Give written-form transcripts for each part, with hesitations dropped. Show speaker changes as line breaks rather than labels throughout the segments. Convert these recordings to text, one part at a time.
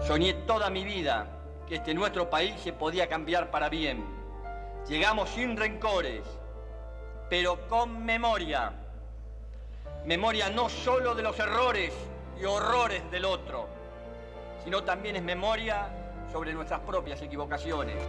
Soñé toda mi vida que este nuestro país se podía cambiar para bien. Llegamos sin rencores, pero con memoria. Memoria no solo de los errores y horrores del otro, sino también es memoria sobre nuestras propias equivocaciones.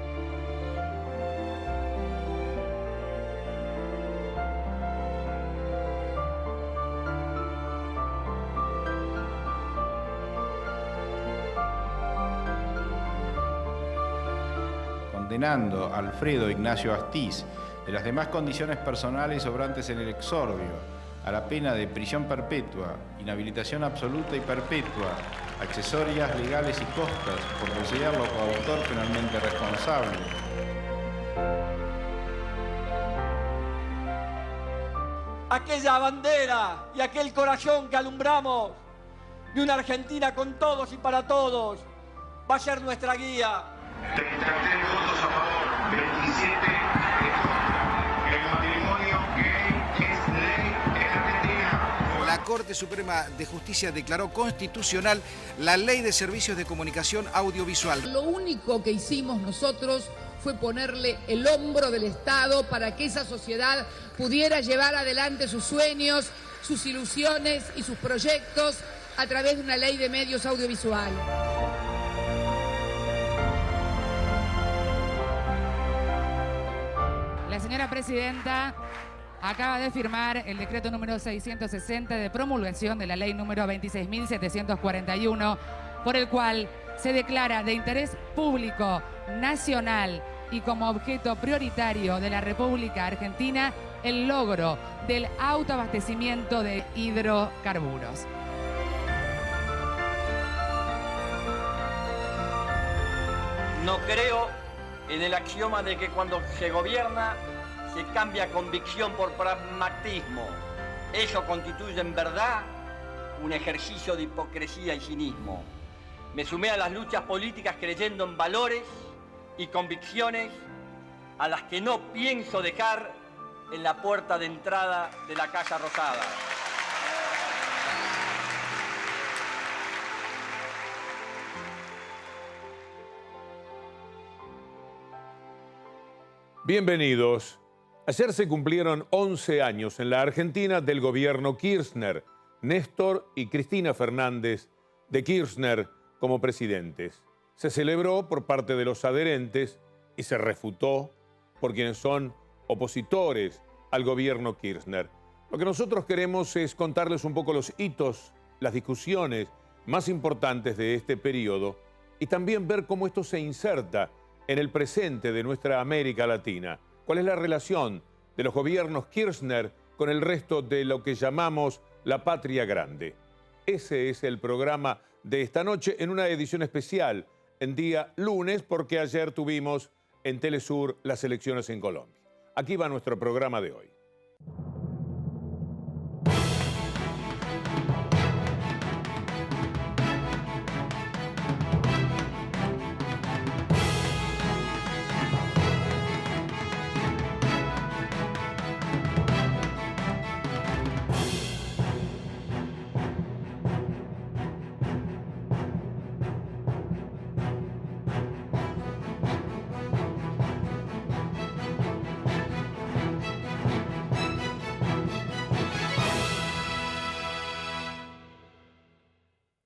Condenando a Alfredo Ignacio Astiz de las demás condiciones personales obrantes en el exordio a la pena de prisión perpetua, inhabilitación absoluta y perpetua, accesorias legales y costas, por considerarlo coautor penalmente responsable.
Aquella bandera y aquel corazón que alumbramos de una Argentina con todos y para todos va a ser nuestra guía.
33 votos a favor, 27 en contra. El matrimonio gay es ley en Argentina.
La Corte Suprema de Justicia declaró constitucional la Ley de Servicios de Comunicación Audiovisual.
Lo único que hicimos nosotros fue ponerle el hombro del Estado para que esa sociedad pudiera llevar adelante sus sueños, sus ilusiones y sus proyectos a través de una ley de medios audiovisuales.
La señora presidenta acaba de firmar el decreto número 660 de promulgación de la ley número 26.741, por el cual se declara de interés público nacional y como objeto prioritario de la República Argentina el logro del autoabastecimiento de hidrocarburos.
No creo en el axioma de que cuando se gobierna se cambia convicción por pragmatismo. Eso constituye en verdad un ejercicio de hipocresía y cinismo. Me sumé a las luchas políticas creyendo en valores y convicciones a las que no pienso dejar en la puerta de entrada de la Casa Rosada.
Bienvenidos. Ayer se cumplieron 11 años en la Argentina del gobierno Kirchner, Néstor y Cristina Fernández de Kirchner como presidentes. Se celebró por parte de los adherentes y se refutó por quienes son opositores al gobierno Kirchner. Lo que nosotros queremos es contarles un poco los hitos, las discusiones más importantes de este periodo y también ver cómo esto se inserta en el presente de nuestra América Latina. ¿Cuál es la relación de los gobiernos Kirchner con el resto de lo que llamamos la patria grande? Ese es el programa de esta noche en una edición especial en día lunes, porque ayer tuvimos en Telesur las elecciones en Colombia. Aquí va nuestro programa de hoy.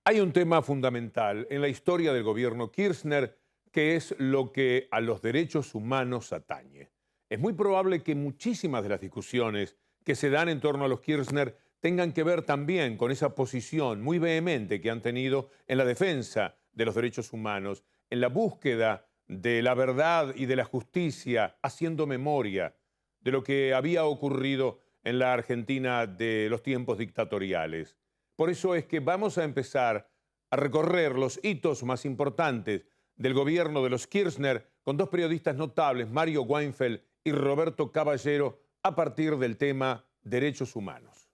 Hay un tema fundamental en la historia del gobierno Kirchner que es lo que a los derechos humanos atañe. Es muy probable que muchísimas de las discusiones que se dan en torno a los Kirchner tengan que ver también con esa posición muy vehemente que han tenido en la defensa de los derechos humanos, en la búsqueda de la verdad y de la justicia, haciendo memoria de lo que había ocurrido en la Argentina de los tiempos dictatoriales. Por eso es que vamos a empezar a recorrer los hitos más importantes del gobierno de los Kirchner con dos periodistas notables, Mario Weinfeld y Roberto Caballero, a partir del tema derechos humanos.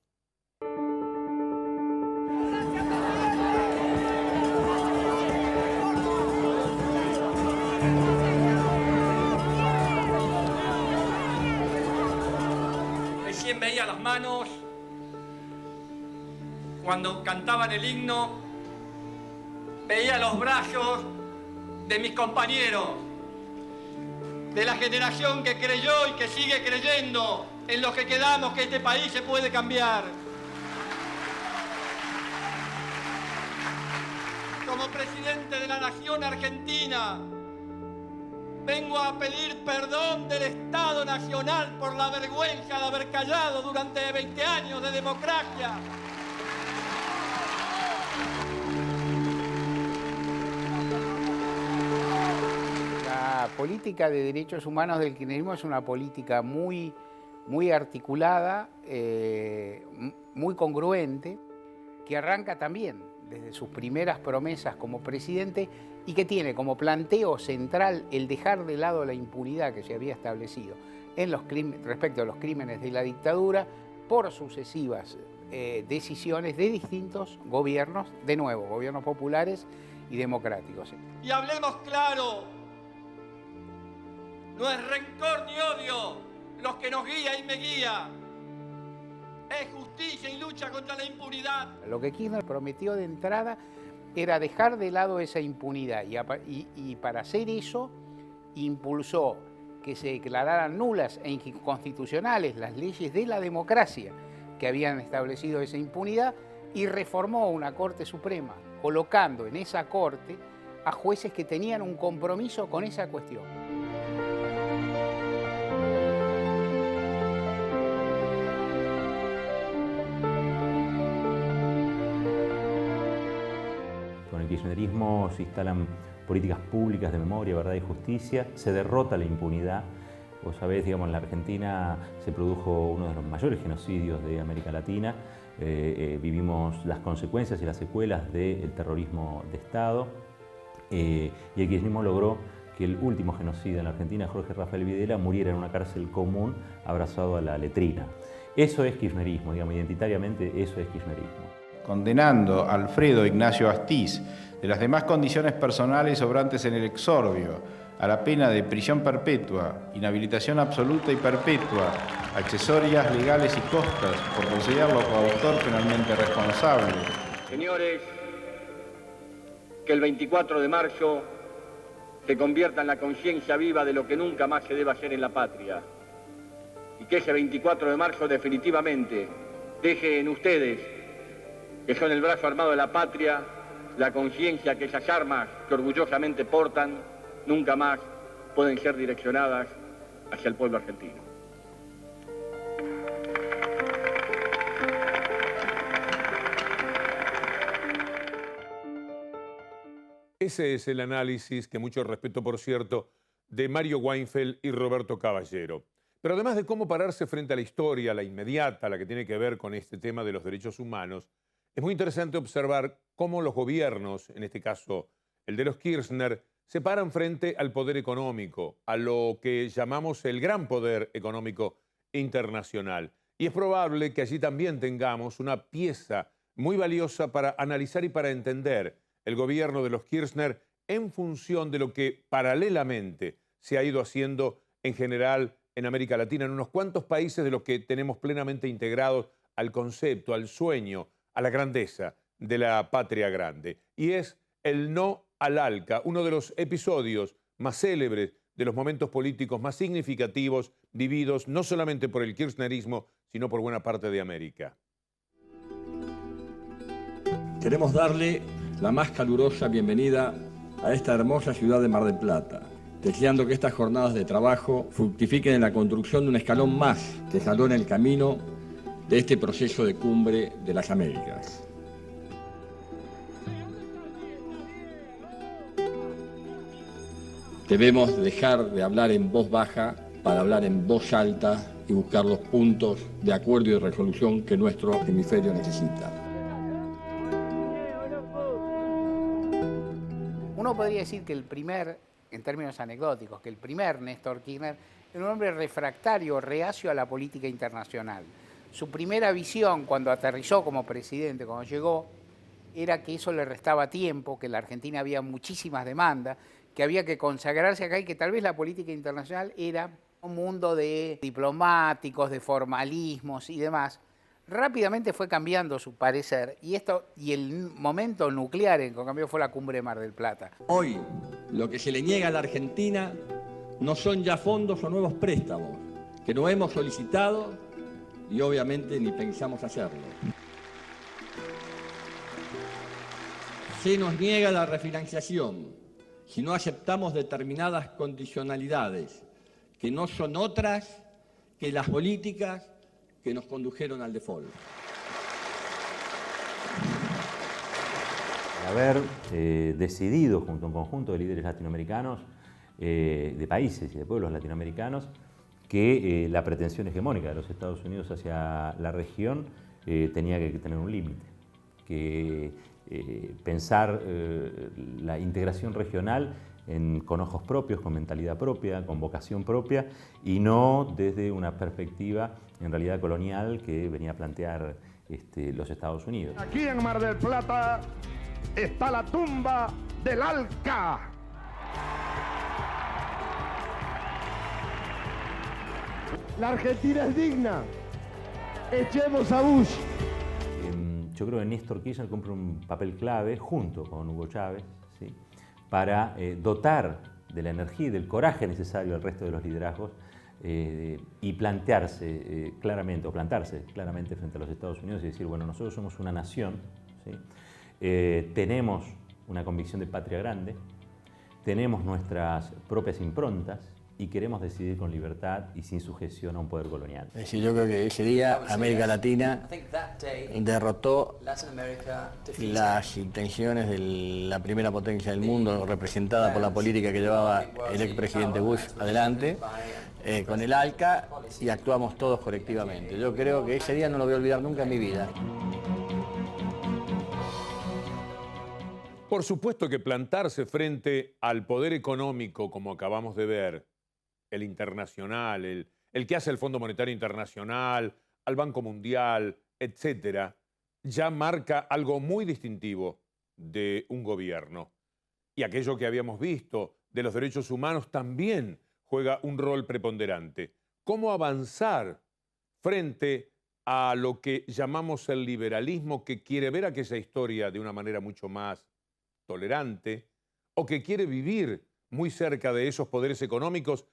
Recién veía las manos cuando cantaban el himno veía los brazos de mis compañeros, de la generación que creyó y que sigue creyendo en los que quedamos, que este país se puede cambiar. Como presidente de la Nación Argentina, vengo a pedir perdón del Estado Nacional por la vergüenza de haber callado durante 20 años de democracia.
La política de derechos humanos del kirchnerismo es una política muy articulada, muy congruente, que arranca también desde sus primeras promesas como presidente y que tiene como planteo central el dejar de lado la impunidad que se había establecido en respecto a los crímenes de la dictadura por sucesivas decisiones de distintos gobiernos, de nuevo, gobiernos populares y democráticos.
Y hablemos claro, no es rencor ni odio los que nos guía y me guía, es justicia y lucha contra la impunidad.
Lo que Kirchner prometió de entrada era dejar de lado esa impunidad y para hacer eso impulsó que se declararan nulas e inconstitucionales las leyes de la democracia que habían establecido esa impunidad y reformó una Corte Suprema, colocando en esa Corte a jueces que tenían un compromiso con esa cuestión.
Con el kirchnerismo se instalan políticas públicas de memoria, verdad y justicia, se derrota la impunidad. Vos sabés, digamos, en la Argentina se produjo uno de los mayores genocidios de América Latina. Vivimos las consecuencias y las secuelas del terrorismo de Estado. Y el kirchnerismo logró que el último genocida en la Argentina, Jorge Rafael Videla, muriera en una cárcel común abrazado a la letrina. Eso es kirchnerismo, digamos, identitariamente eso es kirchnerismo.
Condenando a Alfredo Ignacio Astiz de las demás condiciones personales obrantes en el exordio a la pena de prisión perpetua, inhabilitación absoluta y perpetua, accesorias legales y costas por considerarlo coautor penalmente responsable.
Señores, que el 24 de marzo se convierta en la conciencia viva de lo que nunca más se debe hacer en la patria. Y que ese 24 de marzo definitivamente deje en ustedes, que son el brazo armado de la patria, la conciencia que esas armas que orgullosamente portan nunca más pueden ser direccionadas hacia el pueblo argentino.
Ese es el análisis, que mucho respeto por cierto, de Mario Weinfeld y Roberto Caballero. Pero además de cómo pararse frente a la historia, la inmediata, la que tiene que ver con este tema de los derechos humanos, es muy interesante observar cómo los gobiernos, en este caso el de los Kirchner, se paran frente al poder económico, a lo que llamamos el gran poder económico internacional. Y es probable que allí también tengamos una pieza muy valiosa para analizar y para entender el gobierno de los Kirchner en función de lo que paralelamente se ha ido haciendo en general en América Latina, en unos cuantos países de los que tenemos plenamente integrados al concepto, al sueño, a la grandeza de la patria grande. Y es el no al ALCA, uno de los episodios más célebres, de los momentos políticos más significativos vividos no solamente por el kirchnerismo, sino por buena parte de América.
Queremos darle la más calurosa bienvenida a esta hermosa ciudad de Mar del Plata, deseando que estas jornadas de trabajo fructifiquen en la construcción de un escalón más que escalona el camino de este proceso de cumbre de las Américas. Debemos dejar de hablar en voz baja para hablar en voz alta y buscar los puntos de acuerdo y de resolución que nuestro hemisferio necesita.
Uno podría decir que en términos anecdóticos, que el primer Néstor Kirchner era un hombre refractario, reacio a la política internacional. Su primera visión cuando aterrizó como presidente, cuando llegó, era que eso le restaba tiempo, que en la Argentina había muchísimas demandas, que había que consagrarse acá y que tal vez la política internacional era un mundo de diplomáticos, de formalismos y demás. Rápidamente fue cambiando su parecer y el momento nuclear en que cambió fue la cumbre de Mar del Plata.
Hoy, lo que se le niega a la Argentina no son ya fondos o nuevos préstamos, que no hemos solicitado y obviamente ni pensamos hacerlo. Se nos niega la refinanciación si no aceptamos determinadas condicionalidades, que no son otras que las políticas que nos condujeron al default.
Haber decidido junto a un conjunto de líderes latinoamericanos, de países y de pueblos latinoamericanos, que la pretensión hegemónica de los Estados Unidos hacia la región tenía que tener un límite, que pensar la integración regional con ojos propios, con mentalidad propia, con vocación propia, y no desde una perspectiva en realidad colonial que venía a plantear los Estados Unidos.
Aquí en Mar del Plata está la tumba del ALCA. La Argentina es digna. Echemos a Bush.
Yo creo que Néstor Kirchner cumple un papel clave junto con Hugo Chávez, ¿sí?, para dotar de la energía y del coraje necesario al resto de los liderazgos y plantarse claramente frente a los Estados Unidos y decir, bueno, nosotros somos una nación, ¿sí?, tenemos una convicción de patria grande, tenemos nuestras propias improntas y queremos decidir con libertad y sin sujeción a un poder colonial.
Es decir, yo creo que ese día América Latina derrotó las intenciones de la primera potencia del mundo, representada por la política que llevaba el expresidente Bush adelante, con el ALCA, y actuamos todos colectivamente. Yo creo que ese día no lo voy a olvidar nunca en mi vida.
Por supuesto que plantarse frente al poder económico, como acabamos de ver, el internacional, el que hace el Fondo Monetario Internacional, al Banco Mundial, etcétera, ya marca algo muy distintivo de un gobierno. Y aquello que habíamos visto de los derechos humanos también juega un rol preponderante. ¿Cómo avanzar frente a lo que llamamos el liberalismo, que quiere ver aquella historia de una manera mucho más tolerante, o que quiere vivir muy cerca de esos poderes económicos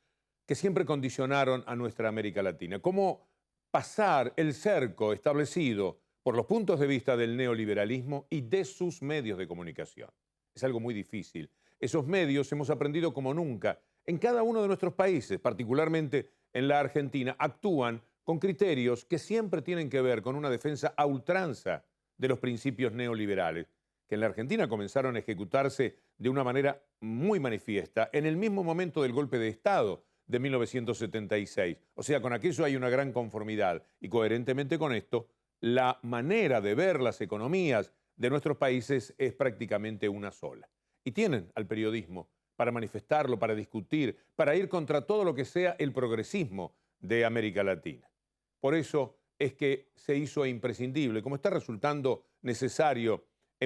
que siempre condicionaron a nuestra América Latina? ¿Cómo pasar el cerco establecido por los puntos de vista del neoliberalismo y de sus medios de comunicación? Es algo muy difícil. Esos medios, hemos aprendido como nunca, en cada uno de nuestros países, particularmente en la Argentina, actúan con criterios que siempre tienen que ver con una defensa a ultranza de los principios neoliberales, que en la Argentina comenzaron a ejecutarse de una manera muy manifiesta en el mismo momento del golpe de Estado de 1976. O sea, con aquello hay una gran conformidad y coherentemente con esto, la manera de ver las economías de nuestros países es prácticamente una sola. Y tienen al periodismo para manifestarlo, para discutir, para ir contra todo lo que sea el progresismo de América Latina. Por eso es que se hizo imprescindible, como está resultando necesario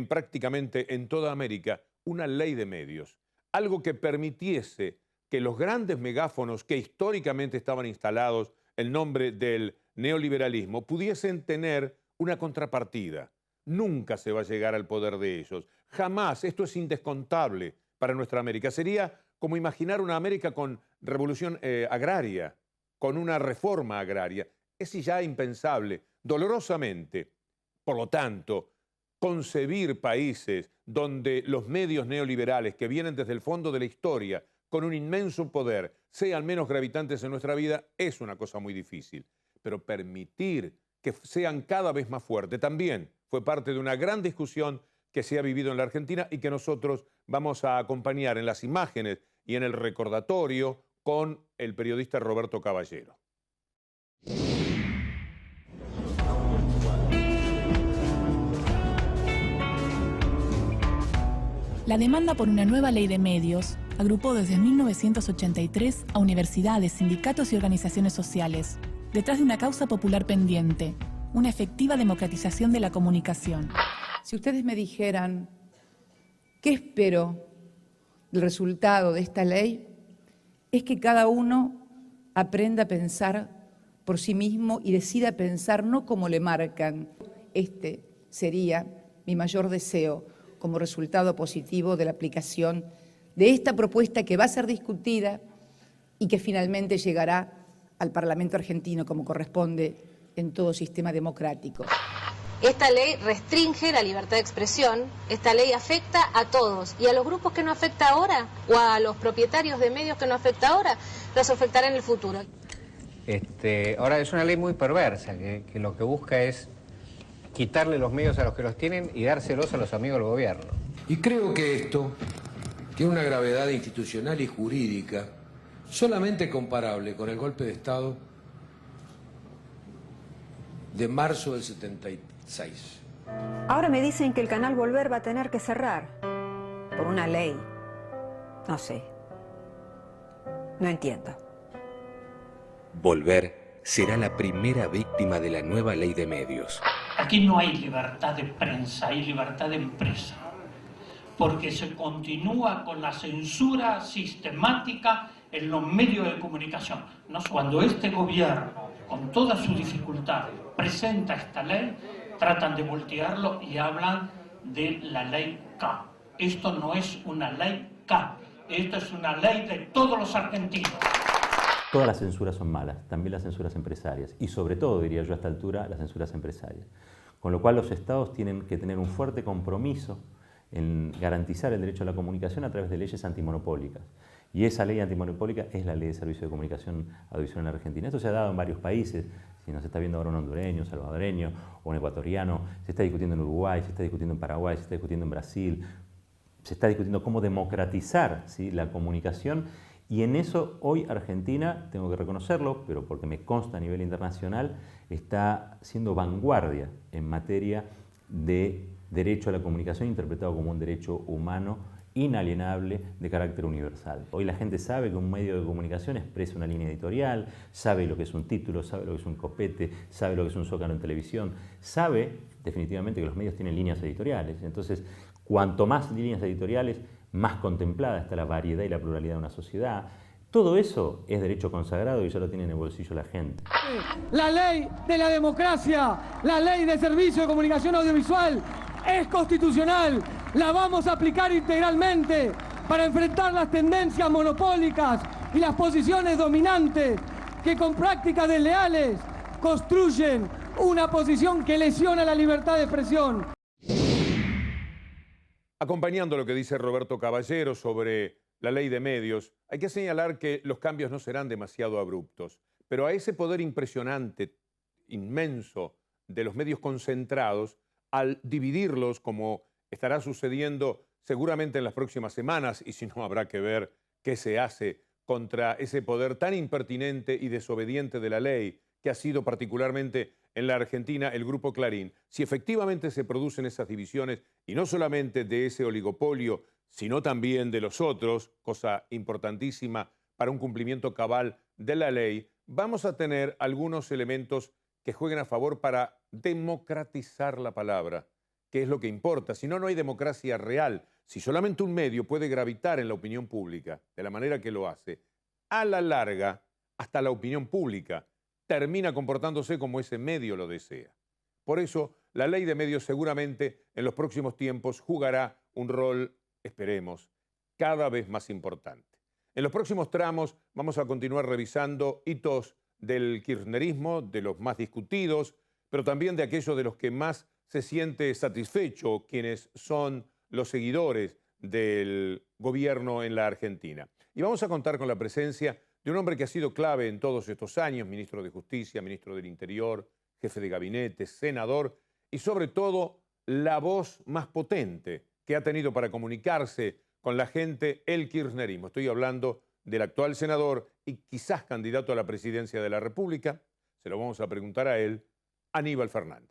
prácticamente en toda América, una ley de medios. Algo que permitiese que los grandes megáfonos que históricamente estaban instalados en nombre del neoliberalismo pudiesen tener una contrapartida. Nunca se va a llegar al poder de ellos. Jamás. Esto es indescontable para nuestra América. Sería como imaginar una América con revolución agraria, con una reforma agraria. Es ya impensable, dolorosamente. Por lo tanto, concebir países donde los medios neoliberales que vienen desde el fondo de la historia con un inmenso poder, sean menos gravitantes en nuestra vida, es una cosa muy difícil. Pero permitir que sean cada vez más fuertes también fue parte de una gran discusión que se ha vivido en la Argentina y que nosotros vamos a acompañar en las imágenes y en el recordatorio con el periodista Roberto Caballero.
La demanda por una nueva ley de medios agrupó desde 1983 a universidades, sindicatos y organizaciones sociales, detrás de una causa popular pendiente, una efectiva democratización de la comunicación.
Si ustedes me dijeran, ¿qué espero del resultado de esta ley? Es que cada uno aprenda a pensar
por sí mismo y decida pensar no como le marcan. Este sería mi mayor deseo como resultado positivo de la aplicación de esta propuesta que va a ser discutida y que finalmente llegará al Parlamento argentino como corresponde en todo sistema democrático.
Esta ley restringe la libertad de expresión, esta ley afecta a todos y a los grupos que no afecta ahora o a los propietarios de medios que no afecta ahora, los afectará en el futuro.
Ahora es una ley muy perversa que lo que busca es quitarle los medios a los que los tienen y dárselos a los amigos del gobierno.
Y creo que esto tiene una gravedad institucional y jurídica solamente comparable con el golpe de Estado de marzo del 76.
Ahora me dicen que el canal Volver va a tener que cerrar por una ley. No sé. No entiendo.
Volver será la primera víctima de la nueva ley de medios.
Aquí no hay libertad de prensa, hay libertad de empresa, porque se continúa con la censura sistemática en los medios de comunicación. Cuando este gobierno, con todas sus dificultades, presenta esta ley, tratan de voltearlo y hablan de la ley K. Esto no es una ley K, esto es una ley de todos los argentinos.
Todas las censuras son malas, también las censuras empresarias, y sobre todo, diría yo a esta altura, las censuras empresarias. Con lo cual los estados tienen que tener un fuerte compromiso en garantizar el derecho a la comunicación a través de leyes antimonopólicas. Y esa ley antimonopólica es la Ley de Servicio de Comunicación Audiovisual en Argentina. Esto se ha dado en varios países, si nos está viendo ahora un hondureño, un salvadoreño o un ecuatoriano, se está discutiendo en Uruguay, se está discutiendo en Paraguay, se está discutiendo en Brasil, se está discutiendo cómo democratizar, ¿sí?, la comunicación. Y en eso hoy Argentina, tengo que reconocerlo, pero porque me consta a nivel internacional, está siendo vanguardia en materia de derecho a la comunicación interpretado como un derecho humano inalienable de carácter universal. Hoy la gente sabe que un medio de comunicación expresa una línea editorial, sabe lo que es un título, sabe lo que es un copete, sabe lo que es un zócalo en televisión, sabe definitivamente que los medios tienen líneas editoriales. Entonces, cuanto más líneas editoriales, más contemplada está la variedad y la pluralidad de una sociedad. Todo eso es derecho consagrado y ya lo tiene en el bolsillo la gente.
La ley de la democracia, la ley de servicio de comunicación audiovisual es constitucional. La vamos a aplicar integralmente para enfrentar las tendencias monopólicas y las posiciones dominantes que con prácticas desleales construyen una posición que lesiona la libertad de expresión.
Acompañando lo que dice Roberto Caballero sobre la ley de medios, hay que señalar que los cambios no serán demasiado abruptos, pero a ese poder impresionante, inmenso, de los medios concentrados, al dividirlos, como estará sucediendo seguramente en las próximas semanas, y si no habrá que ver qué se hace contra ese poder tan impertinente y desobediente de la ley, que ha sido particularmente en la Argentina el Grupo Clarín. Si efectivamente se producen esas divisiones, y no solamente de ese oligopolio, sino también de los otros, cosa importantísima para un cumplimiento cabal de la ley, vamos a tener algunos elementos que jueguen a favor para democratizar la palabra, que es lo que importa. Si no, no hay democracia real. Si solamente un medio puede gravitar en la opinión pública de la manera que lo hace, a la larga, hasta la opinión pública termina comportándose como ese medio lo desea. Por eso, la ley de medios seguramente en los próximos tiempos jugará un rol, esperemos, cada vez más importante. En los próximos tramos vamos a continuar revisando hitos del kirchnerismo, de los más discutidos, pero también de aquellos de los que más se siente satisfecho, quienes son los seguidores del gobierno en la Argentina. Y vamos a contar con la presencia de un hombre que ha sido clave en todos estos años, ministro de Justicia, ministro del Interior, jefe de gabinete, senador y sobre todo la voz más potente que ha tenido para comunicarse con la gente el kirchnerismo. Estoy hablando del actual senador y quizás candidato a la presidencia de la República. Se lo vamos a preguntar a él, Aníbal Fernández.